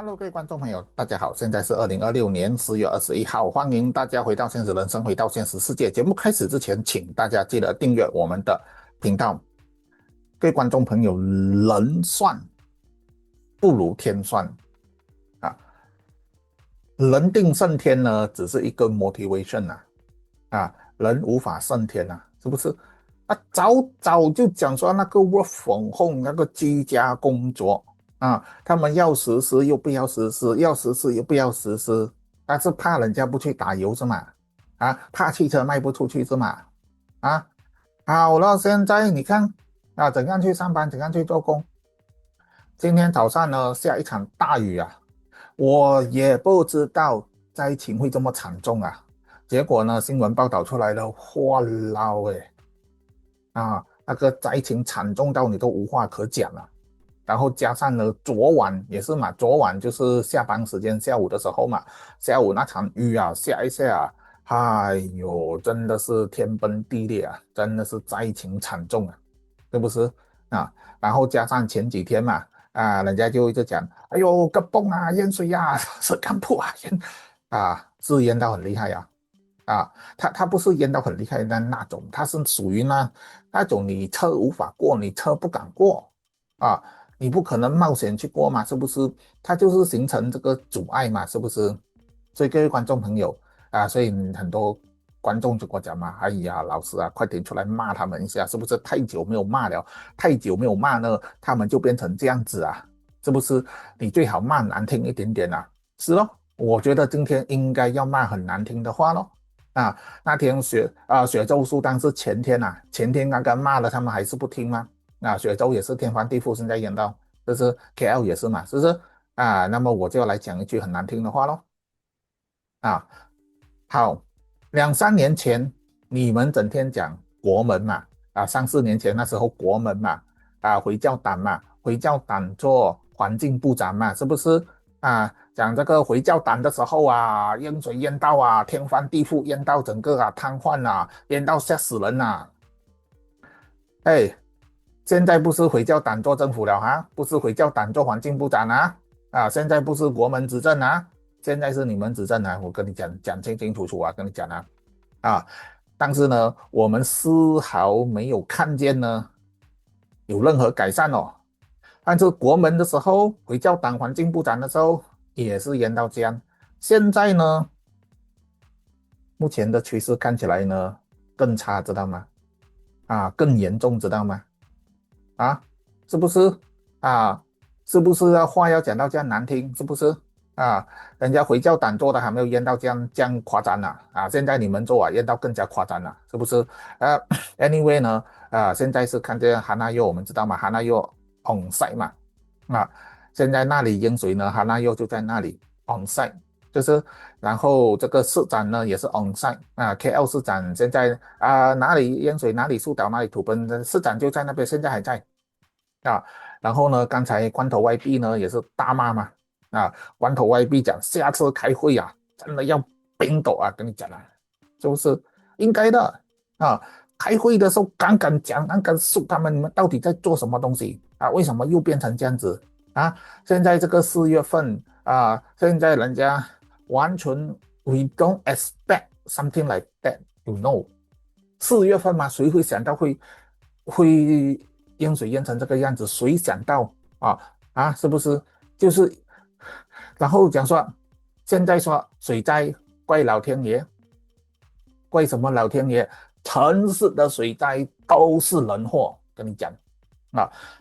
Hello，各位观众朋友，大家好，现在是2026年4月21号，欢迎大家回到现实人生，回到现实世界。节目开始之前，请大家记得订阅我们的频道。各位观众朋友，人算不如天算啊，人定胜天呢，只是一个 motivation 人无法胜天是不是？早早就讲说那个 work from home 那个居家工作。他们要实施又不要实施，要实施又不要实施，但是怕人家不去打油是吗？怕汽车卖不出去是吗？啊，好了，现在你看怎样去上班，怎样去做工。今天早上呢下一场大雨我也不知道灾情会这么惨重结果呢新闻报道出来了，哇lao那个灾情惨重到你都无话可讲然后加上呢，昨晚也是嘛，昨晚就是下班时间下午的时候嘛，下午那场雨下一下哎呦，真的是天崩地裂真的是灾情惨重是不是然后加上前几天嘛，人家就一直讲，哎呦，个崩淹水是干铺是淹到很厉害它不是淹到很厉害的那种，它是属于那种你车无法过，你车不敢过啊。你不可能冒险去过嘛，是不是？它就是形成这个阻碍嘛，是不是？所以各位观众朋友所以很多观众就跟我讲嘛，哎呀，老师快点出来骂他们一下，是不是？太久没有骂了，太久没有骂呢，他们就变成这样子是不是？你最好骂难听一点点是咯，我觉得今天应该要骂很难听的话咯那天雪州苏丹是前天前天刚刚骂了，他们还是不听吗？雪州也是天翻地覆，现在淹到，就是 KL 也是嘛，是不是那么我就来讲一句很难听的话咯好，2、3年前你们整天讲国门嘛3、4年前那时候国门嘛回教党嘛，回教党做环境部长嘛，是不是讲这个回教党的时候淹水淹到天翻地覆，淹到整个瘫痪淹到吓死人哎，现在不是回教党做政府了不是回教党做环境部长现在不是国门执政现在是你们执政我跟你讲清清楚楚跟你讲但是呢，我们丝毫没有看见呢有任何改善但是国门的时候，回教党环境部长的时候也是淹到这样，现在呢，目前的趋势看起来呢更差，知道吗？更严重，知道吗？啊，是不是是不是话要讲到这样难听？是不是啊？人家回教党做的还没有淹到这样夸张现在你们做淹到更加夸张是不是？Anyway 呢现在是看见哈纳佑，我们知道嘛，哈纳佑 on site 嘛现在那里淹水呢，哈纳佑就在那里 on site。就是然后这个市长呢也是 on site KL 市长现在哪里淹水哪里树倒哪里土崩，市长就在那边，现在还在然后呢刚才光头 YB 呢也是大骂嘛光头 YB 讲下次开会真的要冰斗跟你讲是不是应该的开会的时候敢讲敢说他们，你们到底在做什么东西为什么又变成这样子现在这个4月份现在人家完全 we don't expect something like that you know 4月份嘛，谁会想到会淹水淹成这个样子？谁想到是不是？就是然后讲说现在说水灾怪老天爷，怪什么老天爷？城市的水灾都是人祸，跟你讲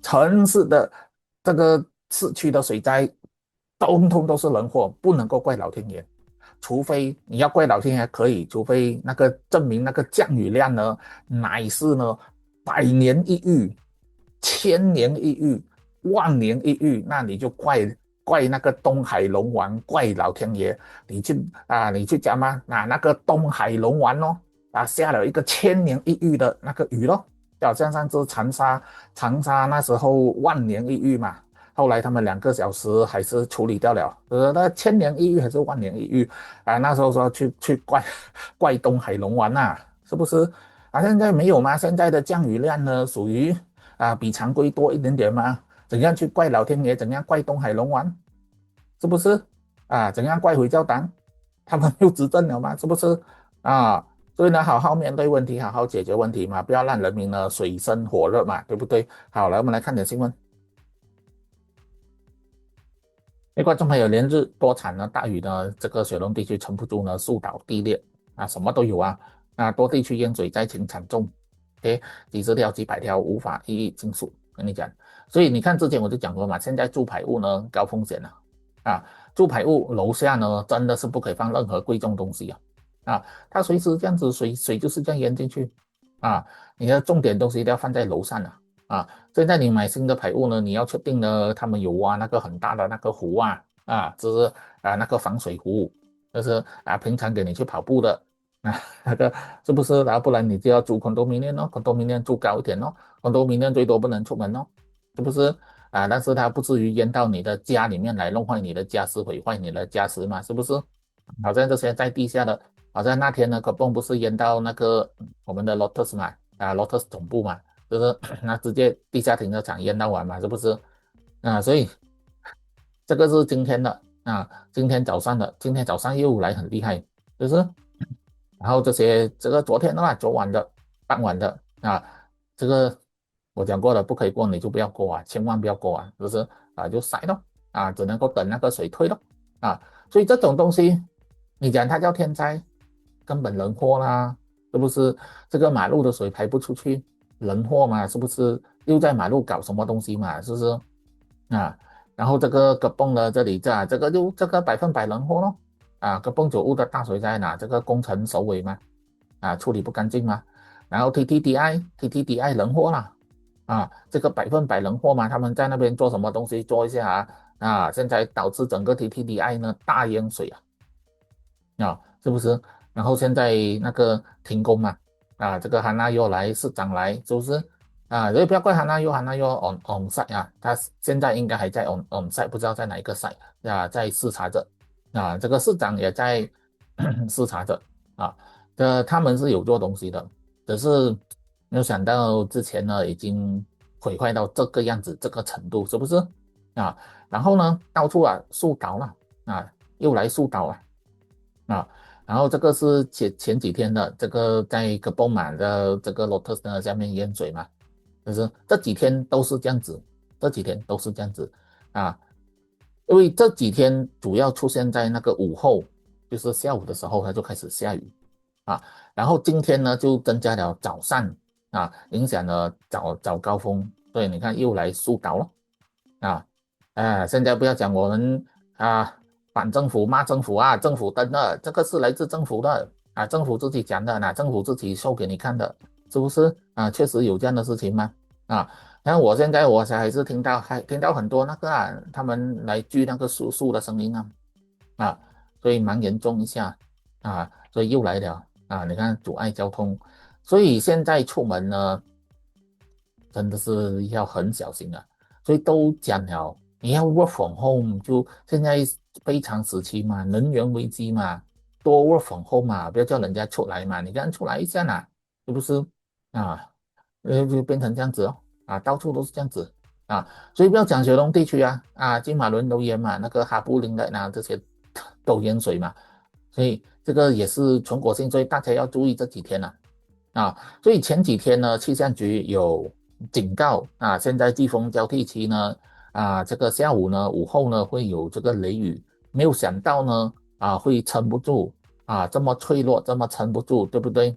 城市的这个市区的水灾通通都是人祸，不能够怪老天爷。除非你要怪老天爷可以，除非那个证明那个降雨量呢乃是呢100年一遇、1000年一遇、万年一遇，那你就怪那个东海龙王，怪老天爷。你去讲嘛，那个东海龙王下了一个1000年一遇的那个雨就好像上次长沙那时候万年一遇嘛，后来他们2个小时还是处理掉了那1000年一遇还是万年一遇那时候说去怪东海龙王是不是现在没有吗？现在的降雨量呢属于比常规多一点点吗？怎样去怪老天爷，怎样怪东海龙王是不是？啊，怎样怪回教党？他们又执政了嘛，是不是？啊，所以呢，好好面对问题，好好解决问题嘛，不要让人民呢水深火热嘛，对不对？好，来我们来看点新闻。观众朋友，连日多产呢大雨呢，这个雪隆地区撑不住呢，树倒地裂啊，什么都有啊。多地区淹水灾情惨重，OK，几十条几百条无法一一尽述，跟你讲。所以你看之前我就讲过嘛，现在住排屋呢高风险了住排屋楼下呢真的是不可以放任何贵重东西它随时这样子水就是这样淹进去啊，你的重点东西都要放在楼上现在你买新的排屋呢，你要确定呢，他们有挖那个很大的那个湖就是那个防水湖，就是平常给你去跑步的那个是不是？不然你就要租condominium哦，condominium住高一点哦，condominium最多不能出门哦，是不是？但是它不至于淹到你的家里面来，弄坏你的家私，毁坏你的家私嘛，是不是？好像这些在地下的，好像那天呢，可蹦不是淹到那个我们的 Lotus 嘛，Lotus 总部嘛。就是那直接地下停车场淹到完嘛，是不是？所以这个是今天的今天早上的，今天早上又来很厉害，就是，然后这个昨天的话，昨晚的、傍晚的这个我讲过了，不可以过你就不要过千万不要过是不是？就晒咯只能够等那个水退咯所以这种东西，你讲它叫天灾，根本人祸啦，是不是？这个马路的水排不出去，人祸嘛，是不是？又在马路搞什么东西嘛，是不是？然后这个格泵的这里这个100%人祸咯格泵九屋的大水灾这个工程首尾嘛处理不干净嘛，然后 TTDI 人祸啦这个100%人祸嘛，他们在那边做什么东西做一下现在导致整个 TTDI 呢大淹水是不是？然后现在那个停工嘛这个韩纳又来市长来，是不是？所以不要怪韩纳又 on site 他现在应该还在 on site，不知道在哪一个 site 在视察着这个市长也在视察着他们是有做东西的，只是没有想到之前呢已经毁坏到这个样子这个程度，是不是然后呢到处树倒了又来树倒了然后这个是前几天的这个在格蹦满的这个 Lotus 呢下面淹水嘛，就是这几天都是这样子，这几天都是这样子因为这几天主要出现在那个午后，就是下午的时候它就开始下雨然后今天呢就增加了早上影响了早高峰，所以你看又来疏导了现在不要讲我们反政府骂政府政府登的这个是来自政府的政府自己讲的政府自己show给你看的，是不是确实有这样的事情吗然后现在我还是听到很多那个他们来锯那个树的声音所以蛮严重一下所以又来了你看阻碍交通，所以现在出门呢真的是要很小心所以都讲了，你要 work from home， 就现在非常时期嘛，能源危机嘛，多 work from home 不要叫人家出来嘛，你刚出来一下是不是就变成这样子到处都是这样子所以不要讲雪隆地区金马伦都淹嘛，那个哈布林的这些都淹水嘛，所以这个也是全国性，所以大家要注意这几天所以前几天呢，气象局有警告现在季风交替期呢这个下午呢午后呢会有这个雷雨，没有想到呢会撑不住这么脆弱，这么撑不住，对不对？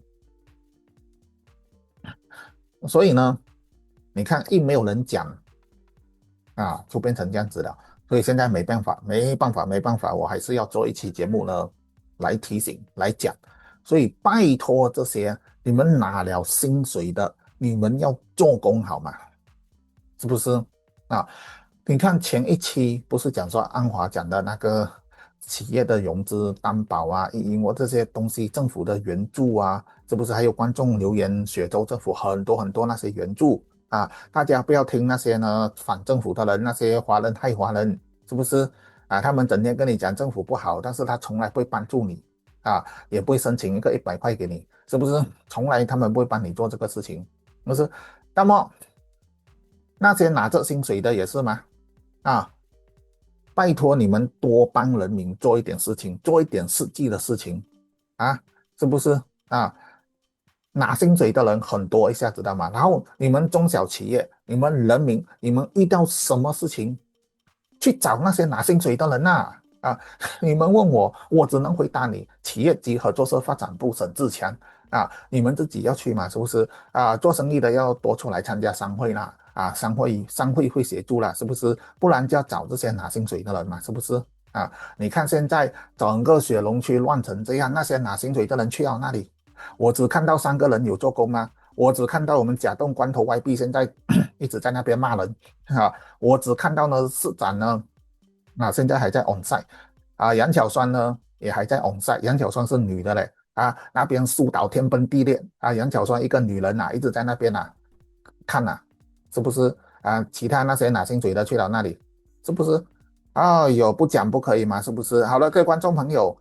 所以呢你看一没有人讲就变成这样子了，所以现在没办法，我还是要做一期节目呢来提醒来讲，所以拜托这些你们拿了薪水的，你们要做工好吗？是不是你看前一期不是讲说安华讲的那个企业的融资担保因为这些东西政府的援助是不是？还有观众留言雪州政府很多很多那些援助大家不要听那些呢反政府的人，那些华人害华人，是不是他们整天跟你讲政府不好，但是他从来不会帮助你也不会申请一个100块给你，是不是？从来他们不会帮你做这个事情，不是？那么那些拿着薪水的也是吗拜托你们多帮人民做一点事情，做一点实际的事情啊，是不是啊？拿薪水的人很多一下，知道吗？然后你们中小企业，你们人民，你们遇到什么事情，去找那些拿薪水的人呐、你们问我，我只能回答你，企业及合作社发展部沈志强你们自己要去嘛，是不是做生意的要多出来参加商会啦，商会会协助啦，是不是？不然就要找这些拿薪水的人嘛，是不是你看现在整个雪隆区乱成这样，那些拿薪水的人去到那里？我只看到3个人有做工啊，我只看到我们甲洞关头 YB 现在一直在那边骂人我只看到呢市长呢现在还在 on site 杨巧酸呢也还在 on site，杨巧酸是女的嘞那边树倒天崩地裂杨巧酸一个女人一直在那边看是不是其他那些拿薪水的去了那里，是不是有不讲不可以嘛，是不是？好了，各位观众朋友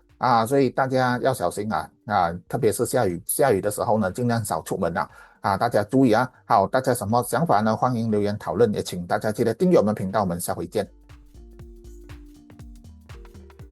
所以大家要小心特别是下雨的时候呢，尽量少出门大家注意好，大家什么想法呢？欢迎留言讨论，也请大家记得订阅我们频道，我们下回见。